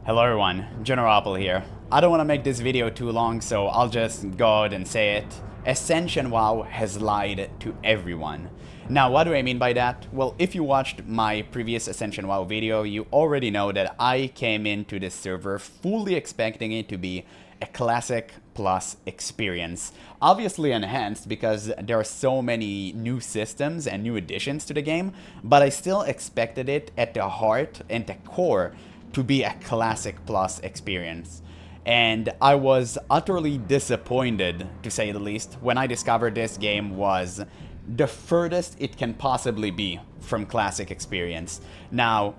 Hello everyone, GeneralApple here. I don't want to make this video too long, so I'll just go out and say it. Ascension WoW has lied to everyone. Now, what do I mean by that? Well, if you watched my previous Ascension WoW video, you already know that I came into this server fully expecting it to be a classic plus experience. Obviously enhanced because there are so many new systems and new additions to the game, but I still expected it at the heart and the core to be a classic plus experience. And I was utterly disappointed, to say the least, when I discovered this game was the furthest it can possibly be from classic experience. Now,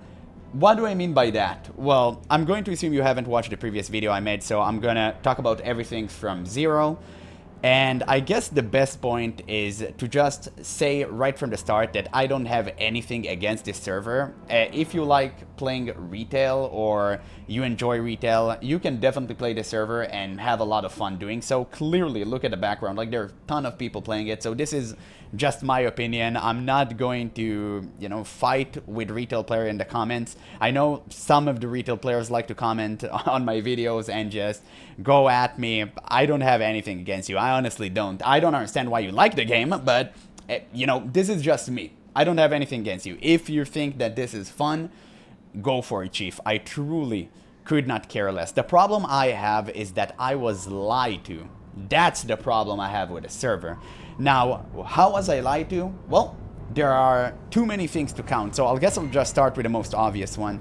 what do I mean by that? Well, I'm going to assume you haven't watched the previous video I made, so I'm gonna talk about everything from zero. And I guess the best point is to just say right from the start that I don't have anything against this server. If you like playing retail or you enjoy retail, you can definitely play this server and have a lot of fun doing so. Clearly, look at the background, like there are a ton of people playing it, so this is just my opinion. I'm not going to, fight with retail player in the comments. I know some of the retail players like to comment on my videos and just go at me. I don't have anything against you. I honestly don't. I don't understand why you like the game, but, this is just me. I don't have anything against you. If you think that this is fun, go for it, Chief. I truly could not care less. The problem I have is that I was lied to. That's the problem I have with the server. Now, how was I lied to? Well, there are too many things to count, so I guess I'll just start with the most obvious one.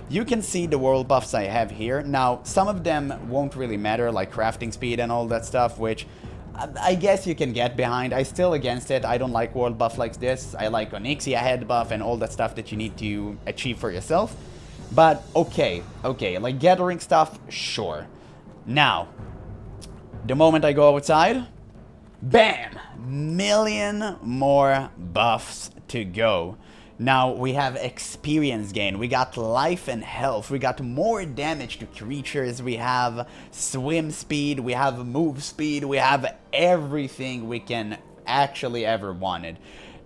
You can see the world buffs I have here. Now, some of them won't really matter, like crafting speed and all that stuff, which I guess you can get behind. I'm still against it. I don't like world buff like this. I like Onyxia head buff and all that stuff that you need to achieve for yourself. But okay, like gathering stuff, sure. Now, the moment I go outside, bam! Million more buffs to go. Now we have experience gain, we got life and health, we got more damage to creatures, we have swim speed, we have move speed, we have everything we can actually ever wanted.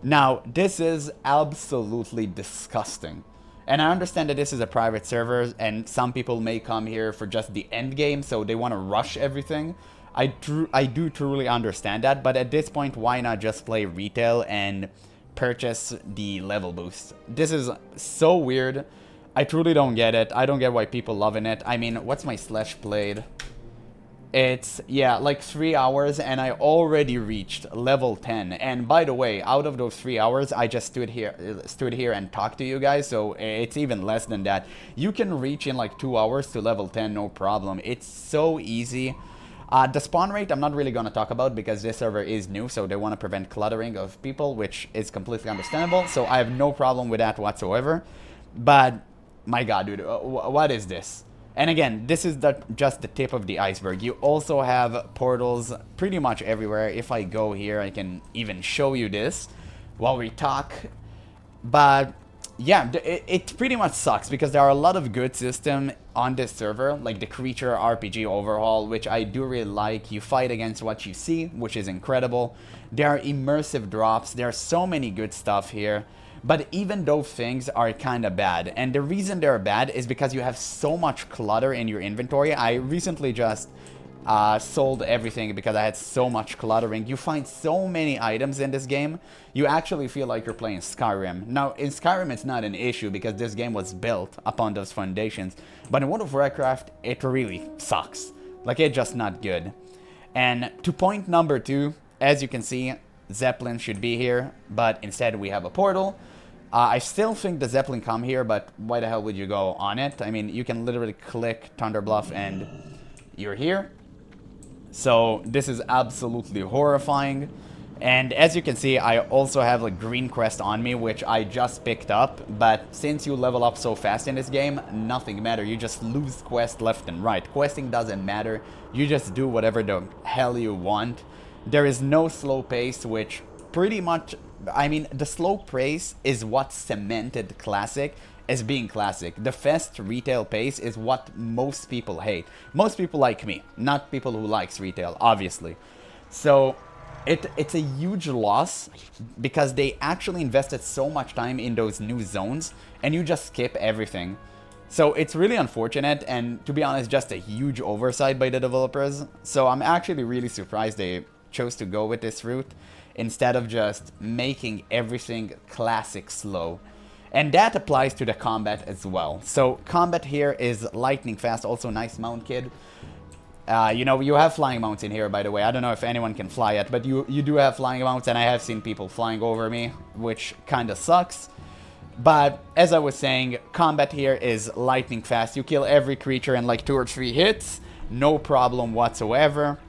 Now this is absolutely disgusting. And I understand that this is a private server and some people may come here for just the end game, so they want to rush everything. I do truly understand that, but at this point, why not just play retail and purchase the level boost? This is so weird. I truly don't get it. I don't get why people loving it. I mean, what's my slash played? It's, yeah, like 3 hours, and I already reached level 10. And by the way, out of those 3 hours, I just stood here and talked to you guys, so it's even less than that. You can reach in like 2 hours to level 10, no problem. It's so easy. The spawn rate I'm not really going to talk about because this server is new, so they want to prevent cluttering of people, which is completely understandable, so I have no problem with that whatsoever. But, my god, dude, what is this? And again, this is just the tip of the iceberg. You also have portals pretty much everywhere. If I go here, I can even show you this while we talk. But yeah, it pretty much sucks because there are a lot of good systems on this server, like the creature RPG overhaul, which I do really like. You fight against what you see, which is incredible. There are immersive drops. There are so many good stuff here. But even those things are kind of bad. And the reason they're bad is because you have so much clutter in your inventory. I recently just sold everything because I had so much cluttering. You find so many items in this game, you actually feel like you're playing Skyrim. Now, in Skyrim, it's not an issue because this game was built upon those foundations. But in World of Warcraft, it really sucks. Like, it's just not good. And to point number 2, as you can see, Zeppelin should be here, but instead we have a portal. I still think the Zeppelin come here, but why the hell would you go on it? I mean, you can literally click Thunder Bluff and you're here. So this is absolutely horrifying. And as you can see, I also have a green quest on me, which I just picked up. But since you level up so fast in this game, nothing matters. You just lose quest left and right. Questing doesn't matter. You just do whatever the hell you want. There is no slow pace, which pretty much, I mean, the slow pace is what cemented classic as being classic. The fast retail pace is what most people hate. Most people like me, not people who likes retail, obviously. So it's a huge loss because they actually invested so much time in those new zones and you just skip everything. So it's really unfortunate, and to be honest, just a huge oversight by the developers. So I'm actually really surprised they chose to go with this route instead of just making everything classic slow. And that applies to the combat as well. So combat here is lightning fast. Also nice mount, kid. You know, you have flying mounts in here, by the way. I don't know if anyone can fly yet, but you do have flying mounts, and I have seen people flying over me, which kind of sucks. But as I was saying, combat here is lightning fast. You kill every creature in like 2 or 3 hits, no problem whatsoever.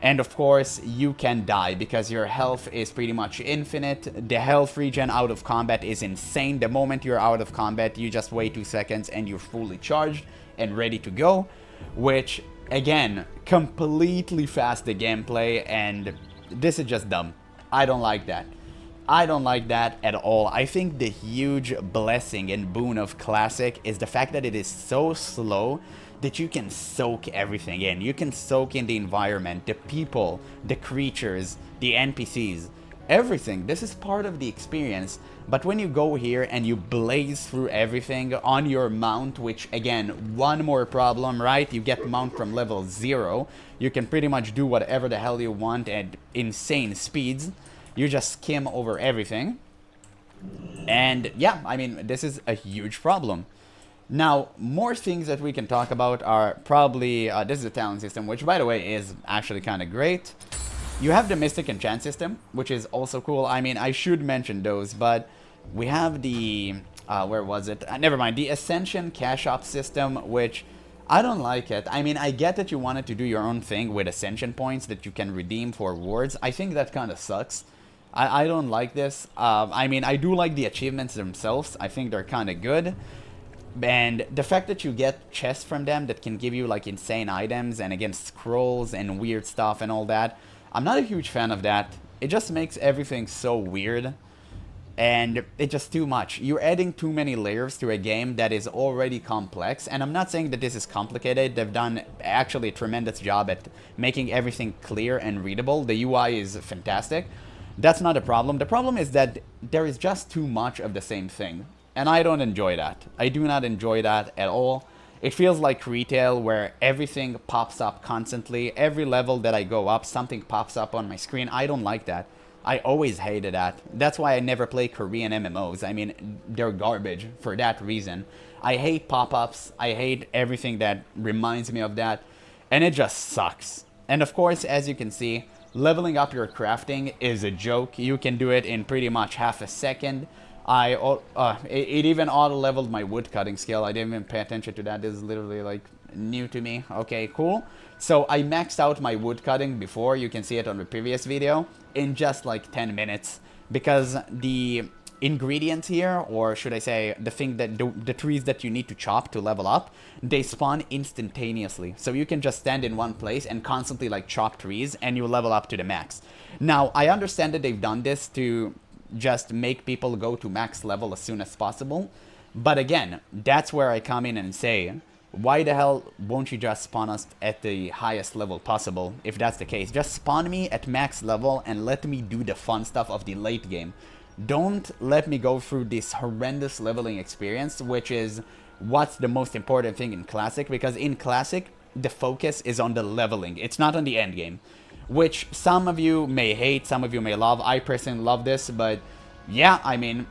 And of course, you can die because your health is pretty much infinite. The health regen out of combat is insane. The moment you're out of combat, you just wait 2 seconds and you're fully charged and ready to go, which again, completely fast the gameplay, and this is just dumb. I don't like that. I don't like that at all. I think the huge blessing and boon of Classic is the fact that it is so slow that you can soak everything in. You can soak in the environment, the people, the creatures, the NPCs, everything. This is part of the experience. But when you go here and you blaze through everything on your mount, which again, one more problem, right? You get mount from level 0. You can pretty much do whatever the hell you want at insane speeds. You just skim over everything. And yeah, I mean, this is a huge problem. Now, more things that we can talk about are probably, this is a talent system, which by the way is actually kind of great. You have the Mystic Enchant system, which is also cool. I mean, I should mention those, but we have the, where was it? Never mind, the Ascension cash op system, which I don't like it. I mean, I get that you wanted to do your own thing with Ascension points that you can redeem for rewards. I think that kind of sucks. I don't like this. I mean, I do like the achievements themselves. I think they're kind of good. And the fact that you get chests from them that can give you like insane items and against scrolls and weird stuff and all that, I'm not a huge fan of that. It just makes everything so weird. And it's just too much. You're adding too many layers to a game that is already complex. And I'm not saying that this is complicated. They've done actually a tremendous job at making everything clear and readable. The UI is fantastic. That's not a problem. The problem is that there is just too much of the same thing. And I don't enjoy that. I do not enjoy that at all. It feels like retail where everything pops up constantly. Every level that I go up, something pops up on my screen. I don't like that. I always hated that. That's why I never play Korean MMOs. I mean, they're garbage for that reason. I hate pop-ups. I hate everything that reminds me of that. And it just sucks. And of course, as you can see, leveling up your crafting is a joke. You can do it in pretty much half a second. It even auto-leveled my woodcutting skill. I didn't even pay attention to that. This is literally like new to me. Okay, cool. So I maxed out my woodcutting before. You can see it on the previous video in just like 10 minutes because the ingredients here, or should I say the thing that the trees that you need to chop to level up, they spawn instantaneously. So you can just stand in one place and constantly like chop trees and you level up to the max. Now, I understand that they've done this to just make people go to max level as soon as possible. But again, that's where I come in and say, why the hell won't you just spawn us at the highest level possible if that's the case? Just spawn me at max level and let me do the fun stuff of the late game. Don't let me go through this horrendous leveling experience, which is what's the most important thing in Classic, because in Classic, the focus is on the leveling. It's not on the end game, which some of you may hate, some of you may love. I personally love this, but yeah, I mean,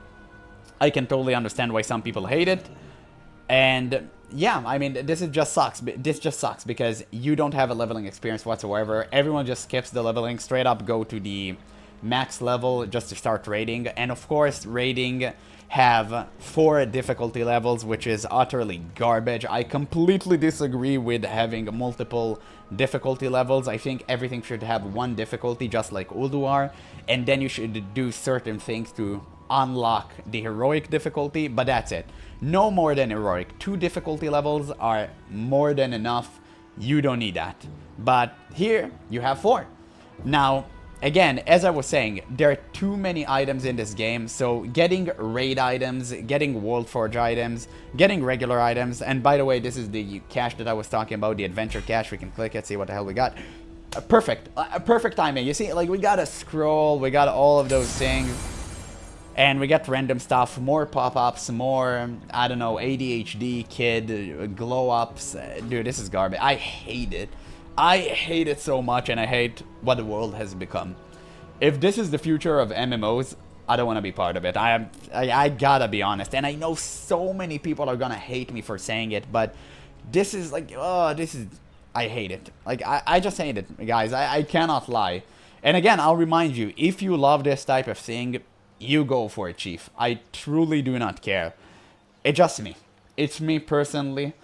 I can totally understand why some people hate it. And yeah, I mean, this just sucks. This just sucks because you don't have a leveling experience whatsoever. Everyone just skips the leveling, straight up go to the max level just to start raiding. And of course, raiding have 4 difficulty levels, which is utterly garbage. I completely disagree with having multiple difficulty levels. I think everything should have 1 difficulty, just like Ulduar, and then you should do certain things to unlock the heroic difficulty, but that's it. No more than heroic. 2 difficulty levels are more than enough. You don't need that. But here, you have 4. Now, again, as I was saying, there are too many items in this game, so getting raid items, getting World Forge items, getting regular items, and by the way, this is the cache that I was talking about, the adventure cache. We can click it, see what the hell we got. Perfect. Perfect timing. You see, like, we got a scroll, we got all of those things. And we get random stuff, more pop-ups, more, I don't know, ADHD kid, glow-ups. Dude, this is garbage. I hate it. I hate it so much, and I hate what the world has become. If this is the future of MMOs, I don't want to be part of it. I gotta be honest. And I know so many people are gonna hate me for saying it, but this is like, oh, this is... I hate it. Like, I just hate it, guys. I cannot lie. And again, I'll remind you, if you love this type of thing, you go for it, Chief. I truly do not care. It's just me. It's me personally.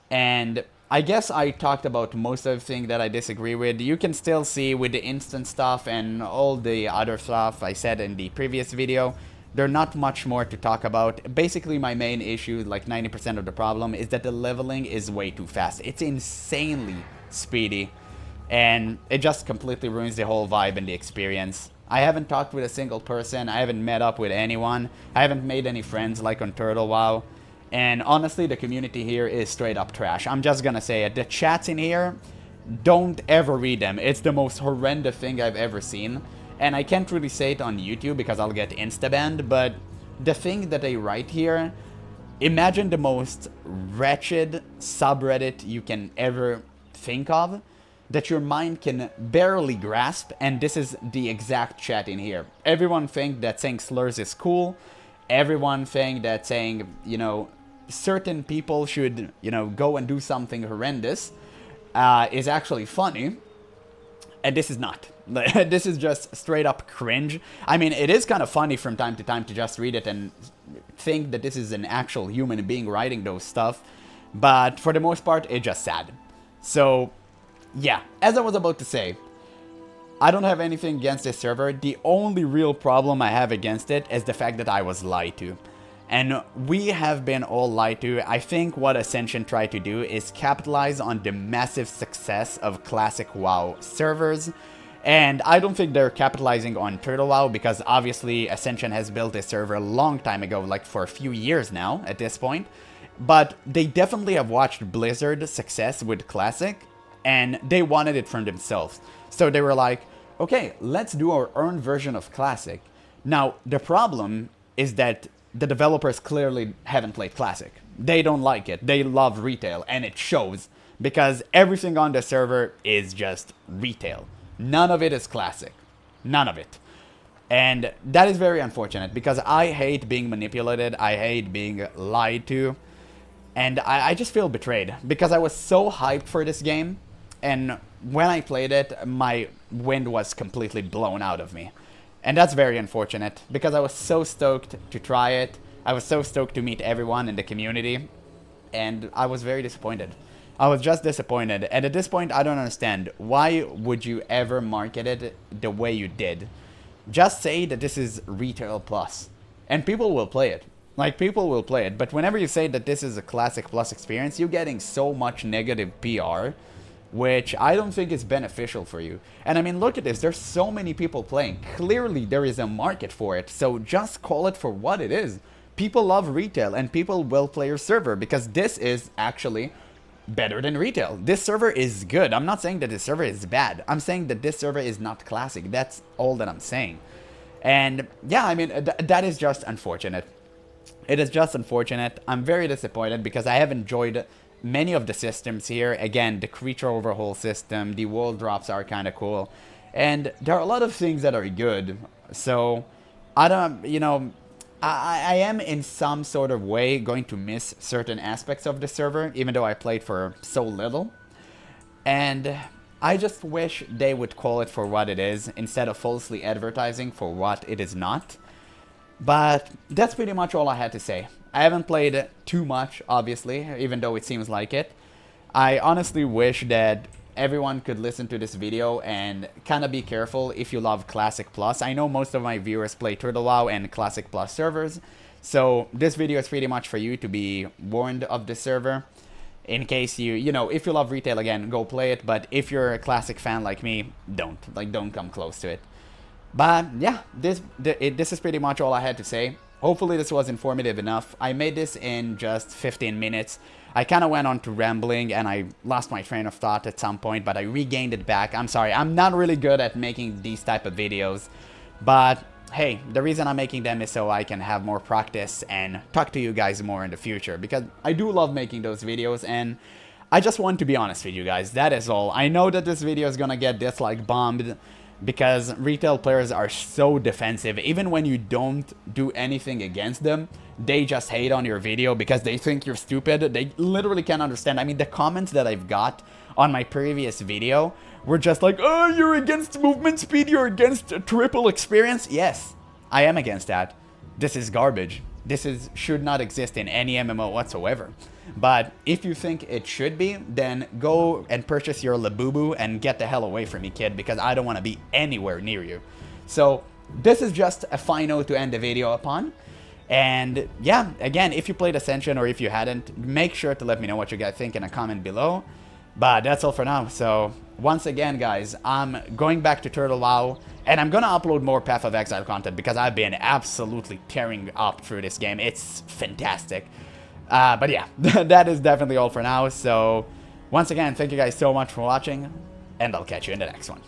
And I guess I talked about most of the things that I disagree with. You can still see with the instant stuff and all the other stuff I said in the previous video, there's not much more to talk about. Basically, my main issue, like 90% of the problem, is that the leveling is way too fast. It's insanely speedy. And it just completely ruins the whole vibe and the experience. I haven't talked with a single person. I haven't met up with anyone. I haven't made any friends like on Turtle WoW. And honestly, the community here is straight up trash. I'm just gonna say it. The chats in here, don't ever read them. It's the most horrendous thing I've ever seen. And I can't really say it on YouTube because I'll get insta-banned, but the thing that they write here, imagine the most wretched subreddit you can ever think of, that your mind can barely grasp, and this is the exact chat in here. Everyone think that saying slurs is cool. Everyone think that saying, you know, certain people should, you know, go and do something horrendous is actually funny. And this is not. This is just straight up cringe. I mean, it is kind of funny from time to time to just read it and think that this is an actual human being writing those stuff. But for the most part, it's just sad. So... yeah, as I was about to say, I don't have anything against this server. The only real problem I have against it is the fact that I was lied to. And we have been all lied to. I think what Ascension tried to do is capitalize on the massive success of classic WoW servers. And I don't think they're capitalizing on Turtle WoW because obviously Ascension has built this server a long time ago, like for a few years now at this point. But they definitely have watched Blizzard's success with Classic. And they wanted it from themselves. So they were like, okay, let's do our own version of Classic. Now, the problem is that the developers clearly haven't played Classic. They don't like it. They love retail, and it shows. Because everything on the server is just retail. None of it is Classic. None of it. And that is very unfortunate, because I hate being manipulated. I hate being lied to. And I just feel betrayed, because I was so hyped for this game. And when I played it, my wind was completely blown out of me. And that's very unfortunate, because I was so stoked to try it. I was so stoked to meet everyone in the community. And I was very disappointed. I was just disappointed. And at this point, I don't understand. Why would you ever market it the way you did? Just say that this is Retail Plus. And people will play it. Like, people will play it. But whenever you say that this is a Classic Plus experience, you're getting so much negative PR, which I don't think is beneficial for you. And I mean, look at this. There's so many people playing. Clearly, there is a market for it. So just call it for what it is. People love retail, and people will play your server, because this is actually better than retail. This server is good. I'm not saying that this server is bad. I'm saying that this server is not Classic. That's all that I'm saying. And yeah, I mean, that is just unfortunate. It is just unfortunate. I'm very disappointed because I have enjoyed many of the systems here. Again, the creature overhaul system, the wall drops are kind of cool. And there are a lot of things that are good. So, I don't, you know, I am in some sort of way going to miss certain aspects of the server, even though I played for so little. And I just wish they would call it for what it is, instead of falsely advertising for what it is not. But that's pretty much all I had to say. I haven't played too much, obviously, even though it seems like it. I honestly wish that everyone could listen to this video and kind of be careful if you love Classic Plus. I know most of my viewers play Turtle WoW and Classic Plus servers, so this video is pretty much for you to be warned of the server. In case you know, if you love retail, again, go play it, but if you're a Classic fan like me, don't come close to it. But yeah, this is pretty much all I had to say. Hopefully this was informative enough. I made this in just 15 minutes. I kind of went on to rambling and I lost my train of thought at some point, but I regained it back. I'm sorry, I'm not really good at making these type of videos. But hey, the reason I'm making them is so I can have more practice and talk to you guys more in the future, because I do love making those videos, and I just want to be honest with you guys. That is all. I know that this video is gonna get dislike bombed because retail players are so defensive. Even when you don't do anything against them, they just hate on your video because they think you're stupid. They literally can't understand. I mean, the comments that I've got on my previous video were just like, oh, you're against movement speed, you're against triple experience. Yes, I am against that. This is garbage. Should not exist in any MMO whatsoever. But if you think it should be, then go and purchase your Labubu and get the hell away from me, kid, because I don't want to be anywhere near you. So this is just a fine note to end the video upon. And yeah, again, if you played Ascension or if you hadn't, make sure to let me know what you guys think in a comment below. But that's all for now. So once again, guys, I'm going back to Turtle WoW, and I'm gonna upload more Path of Exile content because I've been absolutely tearing up through this game. It's fantastic. But yeah, that is definitely all for now. So once again, thank you guys so much for watching, and I'll catch you in the next one.